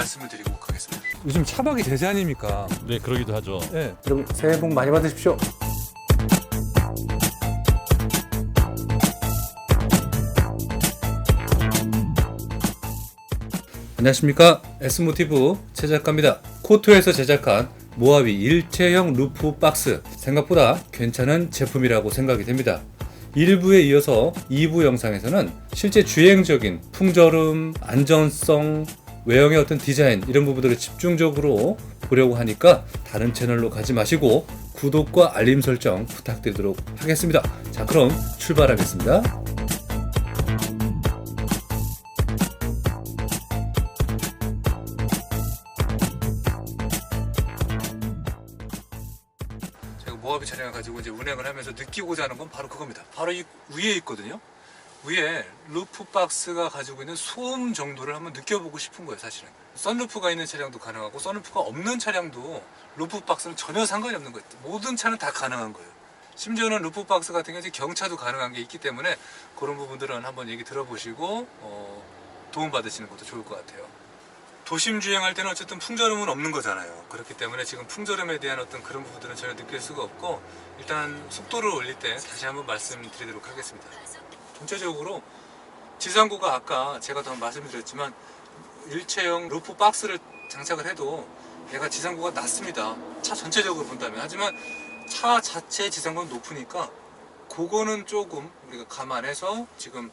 말씀을 드리고 가겠습니다. 요즘 차박이 대세 아닙니까? 네, 그러기도 하죠. 네. 여러분 새해 복 많이 받으십시오. 안녕하십니까, S모티브 제작가입니다. 코토에서 제작한 모하비 일체형 루프 박스, 생각보다 괜찮은 제품이라고 생각이 됩니다. 1부에 이어서 2부 영상에서는 실제 주행적인 풍절음, 안전성, 외형의 어떤 디자인, 이런 부분들을 집중적으로 보려고 하니까 다른 채널로 가지 마시고 구독과 알림 설정 부탁드리도록 하겠습니다. 자, 그럼 출발하겠습니다. 제가 모하비 차량을 가지고 이제 운행을 하면서 느끼고자 하는 건 바로 그겁니다. 바로 이 위에 있거든요. 위에 루프 박스가 가지고 있는 소음 정도를 한번 느껴보고 싶은 거예요, 사실은. 썬루프가 있는 차량도 가능하고 썬루프가 없는 차량도 루프 박스는 전혀 상관이 없는 거예요. 모든 차는 다 가능한 거예요. 심지어는 루프 박스 같은 경우는 경차도 가능한 게 있기 때문에 그런 부분들은 한번 얘기 들어보시고 도움 받으시는 것도 좋을 것 같아요. 도심 주행할 때는 어쨌든 풍절음은 없는 거잖아요. 그렇기 때문에 지금 풍절음에 대한 어떤 그런 부분들은 전혀 느낄 수가 없고, 일단 속도를 올릴 때 다시 한번 말씀드리도록 하겠습니다. 전체적으로 지상고가 아까 제가 더 말씀드렸지만 일체형 루프 박스를 장착을 해도 얘가 지상고가 낮습니다. 차 전체적으로 본다면. 하지만 차 자체의 지상고는 높으니까 그거는 조금 우리가 감안해서 지금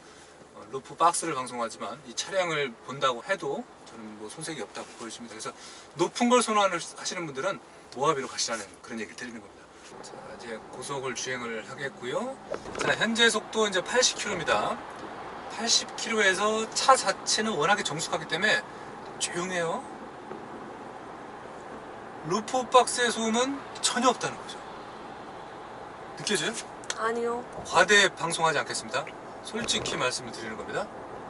루프 박스를 방송하지만 이 차량을 본다고 해도 저는 뭐 손색이 없다고 보여집니다. 그래서 높은 걸 선호하시는 분들은 모하비로 가시라는 그런 얘기를 드리는 겁니다. 자, 이제 고속을 주행을 하겠고요. 자, 현재 속도 이제 80km입니다. 80km에서 차 자체는 워낙에 정숙하기 때문에 조용해요. 루프 박스의 소음은 전혀 없다는 거죠. 느껴져요? 아니요. 과대 방송하지 않겠습니다. 솔직히 말씀을 드리는 겁니다.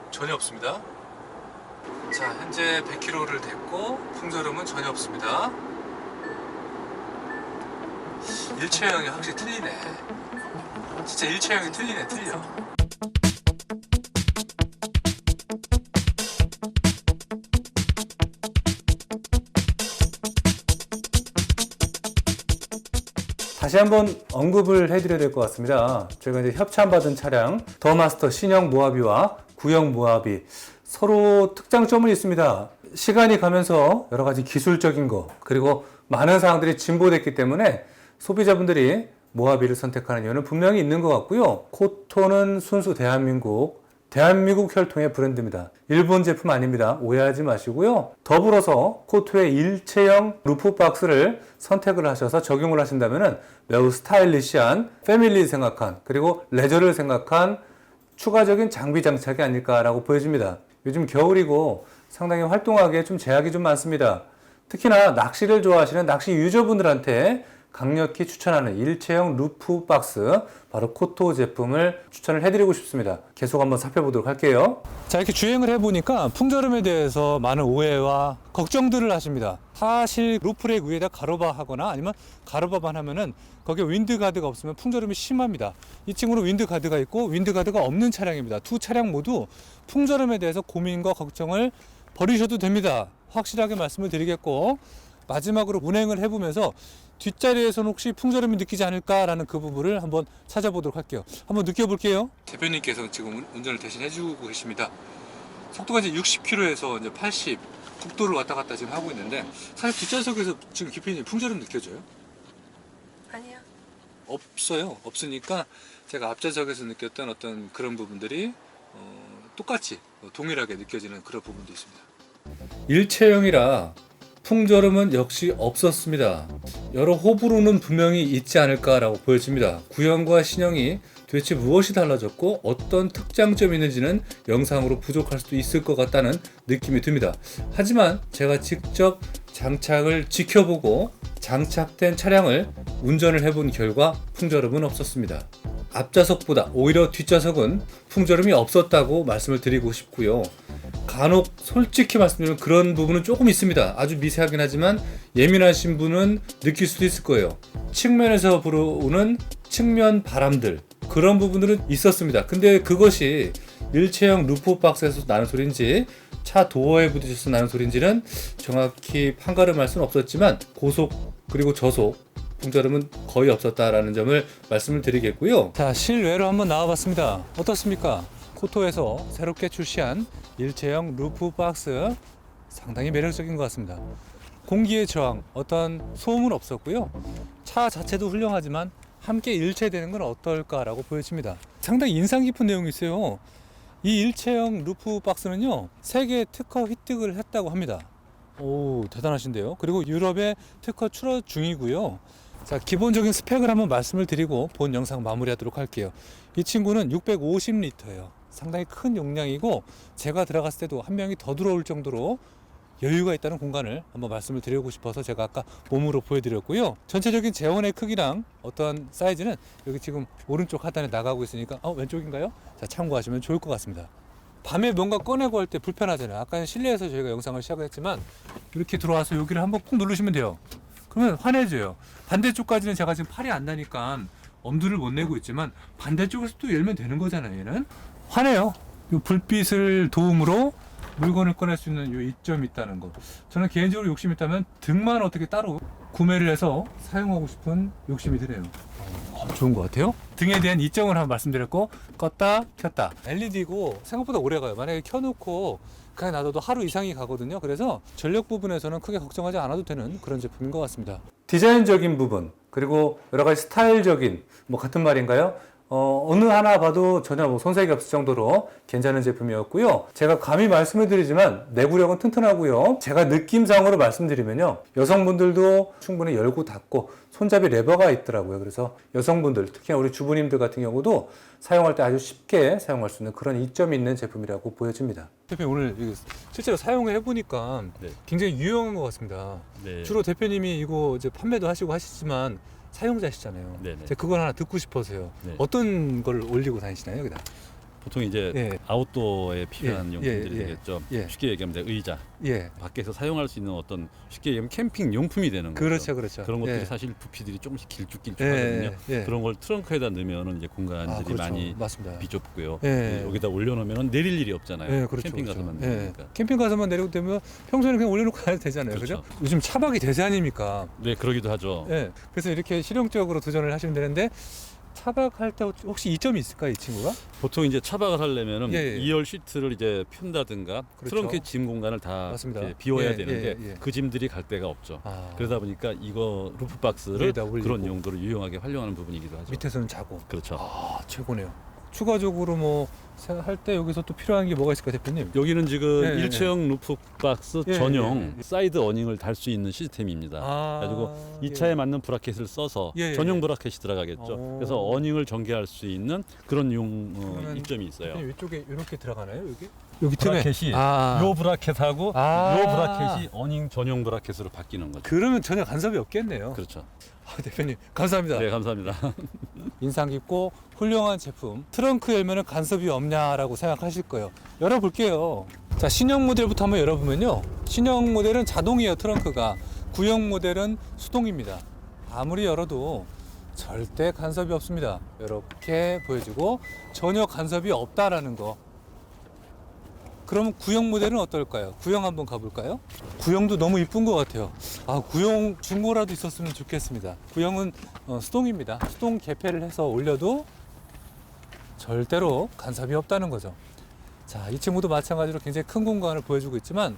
전혀 없습니다. 자, 현재 100km를 됐고 풍절음은 전혀 없습니다. 일체형이 확실히 틀리네. 진짜 일체형이 틀리네, 틀려. 다시 한번 언급을 해드려야 될 것 같습니다. 저희가 이제 협찬받은 차량 더마스터 신형 모하비와 구형 모하비 서로 특장점은 있습니다. 시간이 가면서 여러 가지 기술적인 거, 그리고 많은 사항들이 진보됐기 때문에 소비자분들이 모하비를 선택하는 이유는 분명히 있는 것 같고요. 코토는 순수 대한민국 혈통의 브랜드입니다. 일본 제품 아닙니다. 오해하지 마시고요. 더불어서 코토의 일체형 루프 박스를 선택을 하셔서 적용을 하신다면 매우 스타일리시한, 패밀리 생각한, 그리고 레저를 생각한 추가적인 장비 장착이 아닐까라고 보여집니다. 요즘 겨울이고 상당히 활동하기에 좀 제약이 좀 많습니다. 특히나 낚시를 좋아하시는 낚시 유저분들한테 강력히 추천하는 일체형 루프 박스, 바로 코토 제품을 추천을 해드리고 싶습니다. 계속 한번 살펴보도록 할게요. 자, 이렇게 주행을 해보니까 풍절음에 대해서 많은 오해와 걱정들을 하십니다. 사실 루프렉 위에다 가로바 하거나 아니면 가로바만 하면은 거기에 윈드가드가 없으면 풍절음이 심합니다. 이 친구는 윈드가드가 있고 윈드가드가 없는 차량입니다. 두 차량 모두 풍절음에 대해서 고민과 걱정을 버리셔도 됩니다. 확실하게 말씀을 드리겠고, 마지막으로 운행을 해보면서 뒷자리에서는 혹시 풍절음이 느끼지 않을까라는 그 부분을 한번 찾아보도록 할게요. 한번 느껴볼게요. 대표님께서 지금 운전을 대신 해주고 계십니다. 속도가 이제 60km에서 이제 80 국도를 왔다 갔다 지금 하고 있는데, 사실 뒷좌석에서 지금 기피님 풍절음 느껴져요? 아니요. 없어요. 없으니까 제가 앞좌석에서 느꼈던 어떤 그런 부분들이 똑같이 동일하게 느껴지는 그런 부분도 있습니다. 일체형이라 풍절음은 역시 없었습니다. 여러 호불호는 분명히 있지 않을까라고 보여집니다. 구형과 신형이 도대체 무엇이 달라졌고 어떤 특장점이 있는지는 영상으로 부족할 수도 있을 것 같다는 느낌이 듭니다. 하지만 제가 직접 장착을 지켜보고 장착된 차량을 운전을 해본 결과 풍절음은 없었습니다. 앞좌석보다 오히려 뒷좌석은 풍절음이 없었다고 말씀을 드리고 싶고요. 간혹 솔직히 말씀드리면 그런 부분은 조금 있습니다. 아주 미세하긴 하지만 예민하신 분은 느낄 수도 있을 거예요. 측면에서 불어오는 측면 바람들, 그런 부분들은 있었습니다. 근데 그것이 일체형 루프 박스에서 나는 소리인지 차 도어에 부딪혀서 나는 소리인지는 정확히 판가름할 수는 없었지만 고속 그리고 저속 풍절음은 거의 없었다라는 점을 말씀을 드리겠고요. 자, 실외로 한번 나와봤습니다. 어떻습니까? 코토에서 새롭게 출시한 일체형 루프 박스 상당히 매력적인 것 같습니다. 공기의 저항, 어떤 소음은 없었고요. 차 자체도 훌륭하지만 함께 일체되는 건 어떨까라고 보여집니다. 상당히 인상 깊은 내용이 있어요. 이 일체형 루프 박스는요, 세계 특허 획득을 했다고 합니다. 오, 대단하신데요. 그리고 유럽에 특허 출하 중이고요. 자, 기본적인 스펙을 한번 말씀을 드리고 본 영상 마무리하도록 할게요. 이 친구는 650리터예요. 상당히 큰 용량이고 제가 들어갔을 때도 한 명이 더 들어올 정도로 여유가 있다는 공간을 한번 말씀을 드리고 싶어서 제가 아까 몸으로 보여드렸고요. 전체적인 제원의 크기랑 어떤 사이즈는 여기 지금 오른쪽 하단에 나가고 있으니까 왼쪽인가요? 자, 참고하시면 좋을 것 같습니다. 밤에 뭔가 꺼내고 할 때 불편하잖아요. 아까 실내에서 저희가 영상을 시작했지만 이렇게 들어와서 여기를 한번 꾹 누르시면 돼요. 그러면 환해져요. 반대쪽까지는 제가 지금 팔이 안 나니까 엄두를 못 내고 있지만 반대쪽에서 또 열면 되는 거잖아요. 얘는 환해요. 이 불빛을 도움으로 물건을 꺼낼 수 있는 이 이점이 있다는 거. 저는 개인적으로 욕심이 있다면 등만 어떻게 따로 구매를 해서 사용하고 싶은 욕심이 드네요. 좋은 것 같아요. 등에 대한 이점을 한번 말씀드렸고, 껐다 켰다. LED고 생각보다 오래 가요. 만약에 켜놓고 그냥 놔둬도 하루 이상이 가거든요. 그래서 전력 부분에서는 크게 걱정하지 않아도 되는 그런 제품인 것 같습니다. 디자인적인 부분, 그리고 여러 가지 스타일적인, 같은 말인가요? 어느 하나 봐도 전혀 손색이 없을 정도로 괜찮은 제품이었고요. 제가 감히 말씀을 드리지만 내구력은 튼튼하고요. 제가 느낌상으로 말씀드리면요, 여성분들도 충분히 열고 닫고 손잡이 레버가 있더라고요. 그래서 여성분들, 특히나 우리 주부님들 같은 경우도 사용할 때 아주 쉽게 사용할 수 있는 그런 이점이 있는 제품이라고 보여집니다. 대표님, 오늘 실제로 사용을 해보니까 굉장히 유용한 것 같습니다. 주로 대표님이 이거 이제 판매도 하시고 하시지만 사용자시잖아요. 제가 그걸 하나 듣고 싶어서요. 어떤 걸 올리고 다니시나요, 여기다? 보통 이제 아웃도어에 필요한 용품들이 되겠죠. 쉽게 얘기하면 이제 의자, 밖에서 사용할 수 있는 어떤 쉽게 얘기하면 캠핑 용품이 되는 거죠. 그렇죠. 그런 것들이 사실 부피들이 조금씩 길쭉길쭉하거든요. 그런 걸 트렁크에다 넣으면 이제 공간들이 많이 맞습니다. 비좁고요. 여기다 올려놓으면 내릴 일이 없잖아요. 캠핑 가서만 내리니까. 캠핑 가서만 내리고 되면 평소에는 그냥 올려놓고 가야 되잖아요. 그렇죠? 요즘 차박이 대세 아닙니까? 네, 그러기도 하죠. 그래서 이렇게 실용적으로 도전을 하시면 되는데, 차박할 때 혹시 이점이 있을까요, 이 친구가? 보통 이제 차박을 하려면은 2열 시트를 이제 편다든가 트렁크의 짐 공간을 다 이렇게 비워야 되는데 그 짐들이 갈 데가 없죠. 그러다 보니까 이거 루프 박스를 그런 용도로 유용하게 활용하는 부분이기도 하죠. 밑에서는 자고. 그렇죠. 최고네요. 추가적으로 할 때 여기서 또 필요한 게 뭐가 있을까요, 대표님? 여기는 지금 일체형 루프 박스 전용 사이드 어닝을 달 수 있는 시스템입니다. 그래가지고 이 차에 맞는 브라켓을 써서 전용 브라켓이 들어가겠죠. 그래서 어닝을 전개할 수 있는 그런 이점이 있어요. 이쪽에 이렇게 들어가나요, 여기? 여기 브라켓이 요 브라켓하고 요 브라켓이 어닝 전용 브라켓으로 바뀌는 거죠. 그러면 전혀 간섭이 없겠네요. 그렇죠. 대표님, 감사합니다. 네, 감사합니다. 인상 깊고 훌륭한 제품. 트렁크 열면은 간섭이 없냐라고 생각하실 거예요. 열어볼게요. 자, 신형 모델부터 한번 열어보면요, 신형 모델은 자동이에요. 트렁크가. 구형 모델은 수동입니다. 아무리 열어도 절대 간섭이 없습니다. 이렇게 보여주고 전혀 간섭이 없다라는 거. 그럼 구형 모델은 어떨까요? 구형 한번 가볼까요? 구형도 너무 이쁜 것 같아요. 구형 중고라도 있었으면 좋겠습니다. 구형은 수동입니다. 수동 개폐를 해서 올려도 절대로 간섭이 없다는 거죠. 자, 이 친구도 마찬가지로 굉장히 큰 공간을 보여주고 있지만,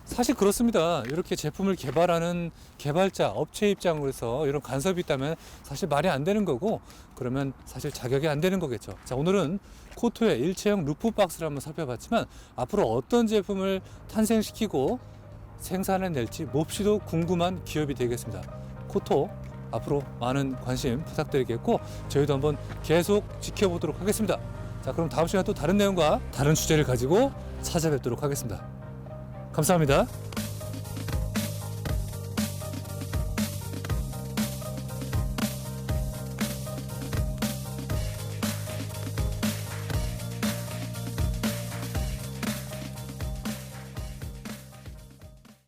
사실 그렇습니다. 이렇게 제품을 개발하는 개발자, 업체 입장으로서 이런 간섭이 있다면 사실 말이 안 되는 거고, 그러면 사실 자격이 안 되는 거겠죠. 자, 오늘은 코토의 일체형 루프 박스를 한번 살펴봤지만, 앞으로 어떤 제품을 탄생시키고 생산해낼지 몹시도 궁금한 기업이 되겠습니다. 코토, 앞으로 많은 관심 부탁드리겠고, 저희도 한번 계속 지켜보도록 하겠습니다. 자, 그럼 다음 시간에 또 다른 내용과 다른 주제를 가지고 찾아뵙도록 하겠습니다. 감사합니다.